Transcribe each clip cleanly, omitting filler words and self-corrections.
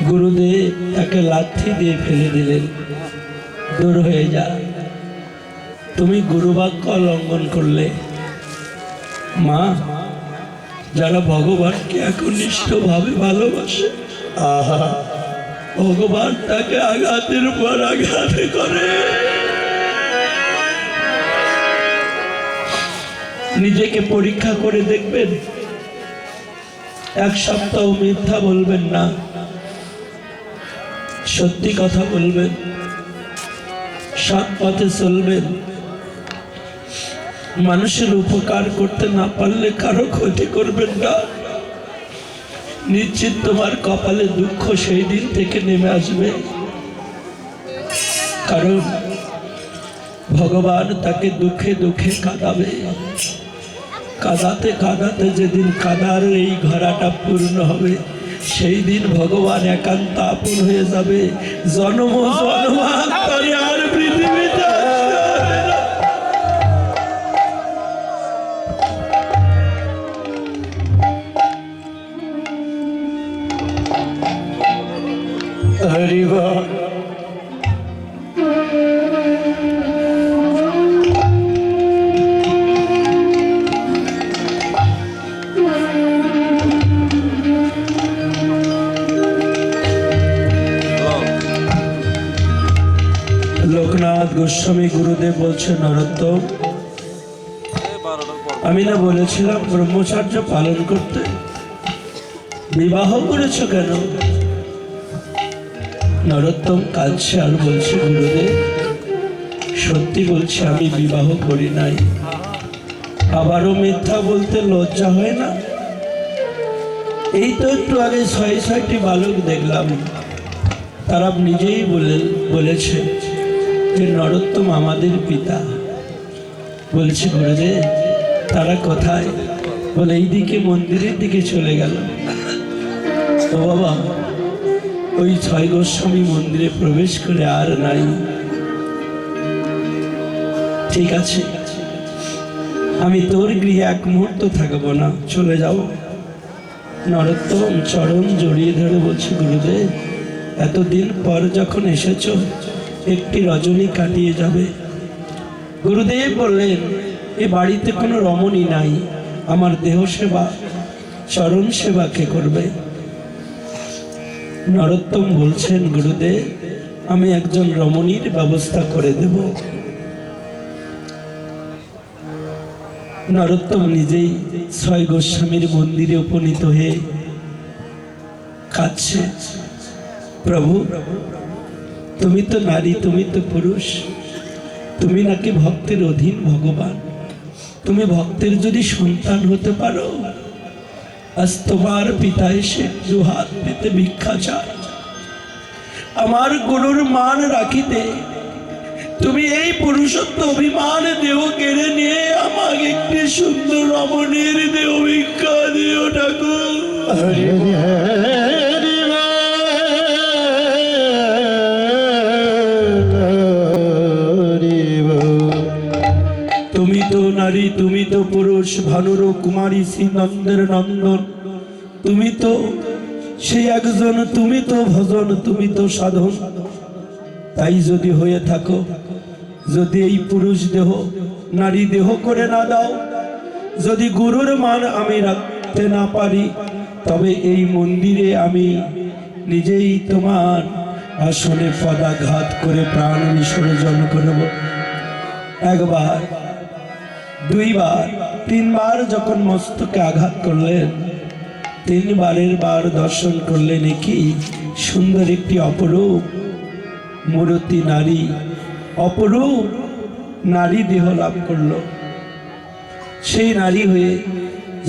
গুরুদেব তাকে লাথি দিয়ে ফেলে দিলেন, দূর হয়ে যা, তুমি গুরুবাক্য লঙ্ঘন করলে। মা, যারা ভগবানকে একনিষ্ঠভাবে ভালোবাসে, ভগবান তাকে আঘাতের পর আঘাত করে। নিজেকে পরীক্ষা করে দেখবেন, এক সপ্তাহ মিথ্যা বলবেন না, সত্যি কথা বলবেন, সৎ পথে চলবেন। মানুষের উপকার করতে না পারলে কারো ক্ষতি করবেন না। নিশ্চিত তোমার কপালে দুঃখ সেই দিন থেকে নেমে আসবে, কারণ ভগবান তাকে দুঃখে দুঃখে কাঁদাবে। কাঁদাতে কাঁদাতে যেদিন কাদার এই ঘোড়াটা পূর্ণ হবে, সেই দিন ভগবান একান্ত আপন হয়ে যাবে। জন্ম জন্মান্তরে আর পৃথিবীতে আসবে না। হরি বল। লোকনাথ গোস্বামী গুরুদেব বলছেন, নরোত্তম, আমি না বলেছিলাম ব্রহ্মচর্য পালন করতে, বিবাহ করেছ কেন? নরোত্তম কাঁদছে আর বলছে, গুরুদেব সত্যি বলছি, আমি বিবাহ করি নাই। আবারও মিথ্যা বলতে লজ্জা হয় না? এই তো একটু আগে ৬টি বালক দেখলাম, তারা নিজেই বলেছে যে নরোত্তম আমাদের পিতা। বলছে, গুরুদেব তারা কোথায়? বলে এইদিকে মন্দিরের দিকে চলে গেল। ও বাবা, ওই ৬ গোস্বামী মন্দিরে প্রবেশ করে আর নাই। ঠিক আছে, আমি তোর গৃহে এক মুহূর্ত থাকবো না, চলে যাও। নরোত্তম চরণ জড়িয়ে ধরে বলছে, গুরুদেব এতদিন পর যখন এসেছ, একটি রজনী কাটিয়ে যাবে। গুরুদেব বললেন, এ বাড়িতে কোনো রমণী নাই, আমার দেহ সেবা চরণ সেবা কে করবে? নরোত্তম বলছেন, গুরুদেব আমি একজন রমণীর ব্যবস্থা করে দেব। নরোত্তম নিজেই ৬ গোস্বামীর মন্দিরে উপনীত হয়ে কাঁদছে, প্রভু তুমি তো নারী, তুমি তো পুরুষ, তুমি নাকি ভক্তের অধীন ভগবান, তুমি ভক্তের যদি সন্তান হতে পারো, আজ তোমার পিতা এসে দুহাত পেতে ভিক্ষা চায়, আমার গুরুর মান রাখিতে তুমি এই পুরুষত্ব অভিমান দেহ কেড়ে নিয়ে আমাকে একটি সুন্দর রমণীর দেহ ভিক্ষা দিও ঠাকুর। তুমি তো নারী, তুমি তো পুরুষ, ভানুর কুমারী শ্রীনন্দের নন্দন, তুমি তো সেই একজন, তুমি তো ভজন, তুমি তো সাধন। তাই যদি হয়ে থাকো, যদি এই পুরুষ দেহ নারী দেহ করে না দাও, যদি গুরুর মান আমি রাখতে না পারি, তবে এই মন্দিরে আমি নিজেই তোমার আসনে পদাঘাত করে প্রাণ বিসর্জন করব। একবার, দুইবার, 3 বার যখন মস্তকে আঘাত করলেন, 3 বারের বার দর্শন করলেন কি সুন্দর একটি অপরূপ মূর্তি নারী, অপরূপ নারী দেহ লাভ করল। সেই নারী হয়ে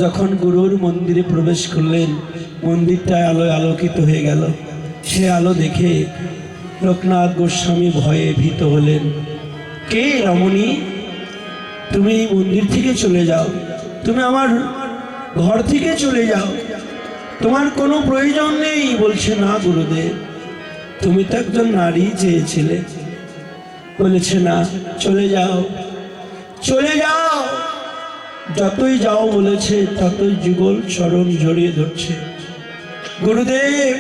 যখন গুরুর মন্দিরে প্রবেশ করলেন, মন্দিরটা আলোয় আলোকিত হয়ে গেল। সে আলো দেখে লোকনাথ গোস্বামী ভয়ে ভীত হলেন। কে রমণী? তুমি এই মন্দির থেকে চলে যাও, তুমি আমার ঘর থেকে চলে যাও, তোমার কোনো প্রয়োজন নেই। বলছে, না গুরুদেব, তুমি তো একজন নারী চেয়েছিলে। বলেছে, না, চলে যাও, চলে যাও। যতই যাও বলেছে, ততই যুগল চরণ জড়িয়ে ধরছে। গুরুদেব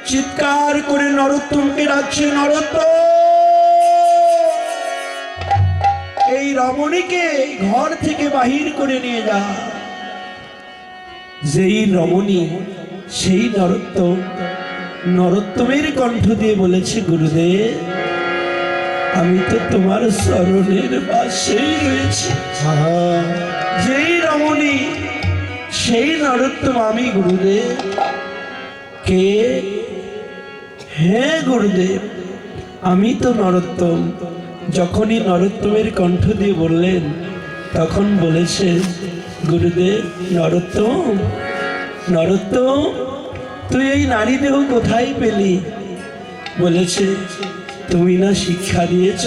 চিৎকার করে নরোত্তমকে ডাকছে, নরোত্তম, এই রমণীকে ঘর থেকে বাহির করে নিয়ে যা। যেই রমণী সেই নরোত্তম, নরোত্তমের কণ্ঠ দিয়ে বলেছে, গুরুদেব আমি তো তোমার চরণের পাশেই রয়েছি। যেই রমণী সেই নরোত্তম আমি, গুরুদেব। কে? হ্যাঁ গুরুদেব, আমি তো নরোত্তম। যখনই নরোত্তমের কণ্ঠ দিয়ে বললেন তখন বলেছে, গুরুদেব নরোত্তম, নরোত্তম তুই এই নারী দেহ কোথায় পেলি? বলেছে, তুমি না শিক্ষা দিয়েছ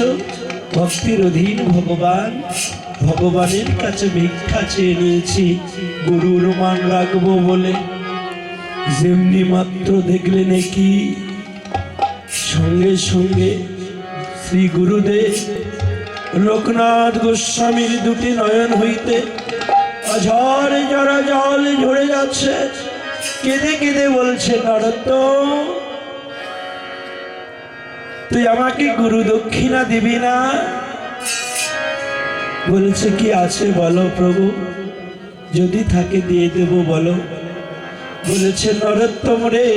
ভক্তির অধীন ভগবান, ভগবানের কাছে ভিক্ষা চেয়ে নিয়েছি গুরুর মান রাখবো বলে। যেমনি মাত্র দেখলে নাকি সঙ্গে সঙ্গে শ্রী গুরুদেব লোকনাথ গোস্বামীর দুটি নয়ন হইতে অঝরে জরা জল ঝরে যাচ্ছে। কেঁদে কেঁদে বলছে, নরোত্তম তুই আমাকে গুরু দক্ষিণা দিবি না? বলেছে, কি আছে বলো প্রভু, যদি থাকে দিয়ে দেব বলো। বলেছে, নরোত্তম রে,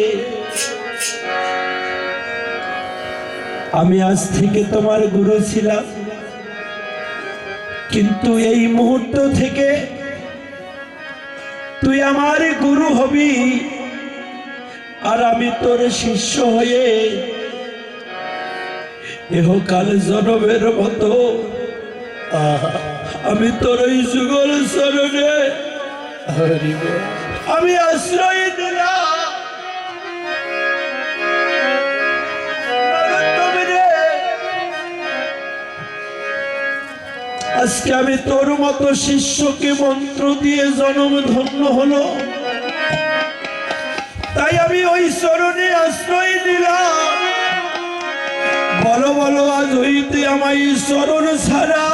আমি আজ থেকে তোমার গুরু ছিলাম, কিন্তু এই মুহূর্ত থেকে তুই আমার গুরু হবি, আর আমি তোর শিষ্য হয়ে এহকাল জনমের মতো আমি তোর এই যুগল চরণে আমি আশ্রয় দিলাম। আজকে আমি তোর মতো শিষ্যকে মন্ত্র দিয়ে জনম ধন্য হলো, তাই আমি ওই চরণে আশ্রয় দিলাম। বলো বলো আজ হইতে আমায় চরণ ছাড়া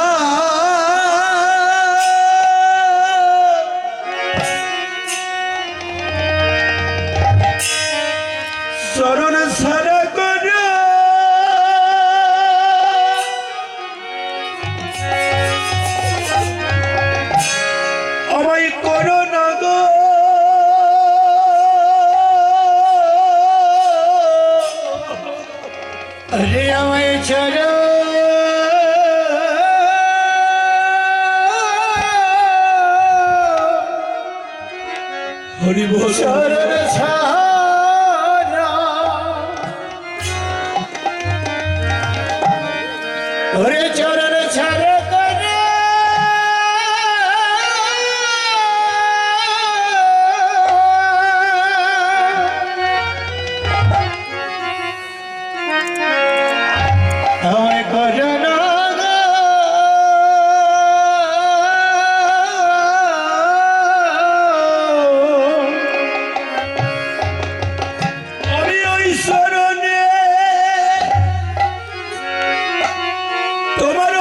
চরণ ছাড়া করো আমায় করো না গো। अरे আমায় ছাড়ো, হরি বল। চরণ ছাড়া, ওরে চরণ ছাড়া করে আমায় করো না গো। আমি ওই চরণে তোমার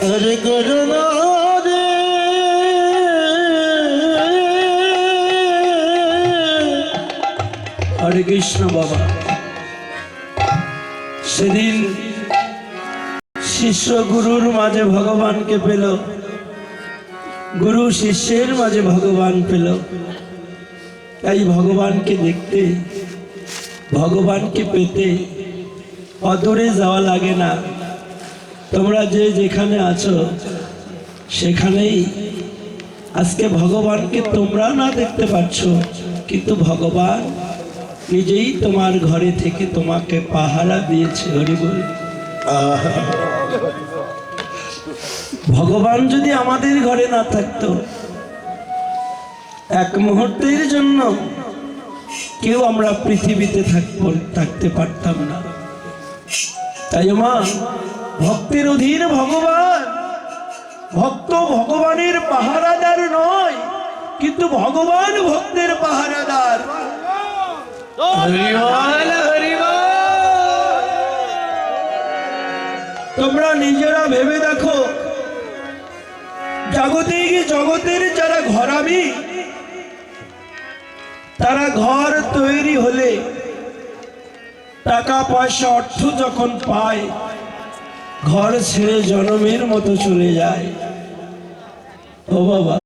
হরে করুণা রে হরে কৃষ্ণ বাবা। সেদিন শিষ্য গুরুর মাঝে ভগবানকে পেল, গুরু শিষ্যের মাঝে ভগবান পেল। তাই ভগবানকে দেখতে, ভগবানকে পেতে অদূরে যাওয়া লাগে না। তোমরা যে যেখানে আছো সেখানেই আজকে ভগবানকে তোমরা না দেখতে পাচ্ছ, কিন্তু ভগবান নিজেই তোমার ঘরে থেকে তোমাকে পাহারা দিয়েছে। হরি বল। ভগবান যদি আমাদের ঘরে না থাকতো, এক মুহূর্তের জন্য কেউ আমরা পৃথিবীতে থাকতে পারতাম না। তাই মা, ভক্তের অধীন ভগবান, ভক্ত ভগবানের পাহারাদার নয়, কিন্তু ভগবান ভক্তের পাহারাদার। হরিবল হরিবল। তোমরা নিজেরা ভেবে দেখো, জগতের যারা ঘরামি, তারা ঘর তৈরি হলে টাকা পয়সা অর্থ যখন পায়, ঘর ছেড়ে জনমের মতো চলে যায়। ও বাবা,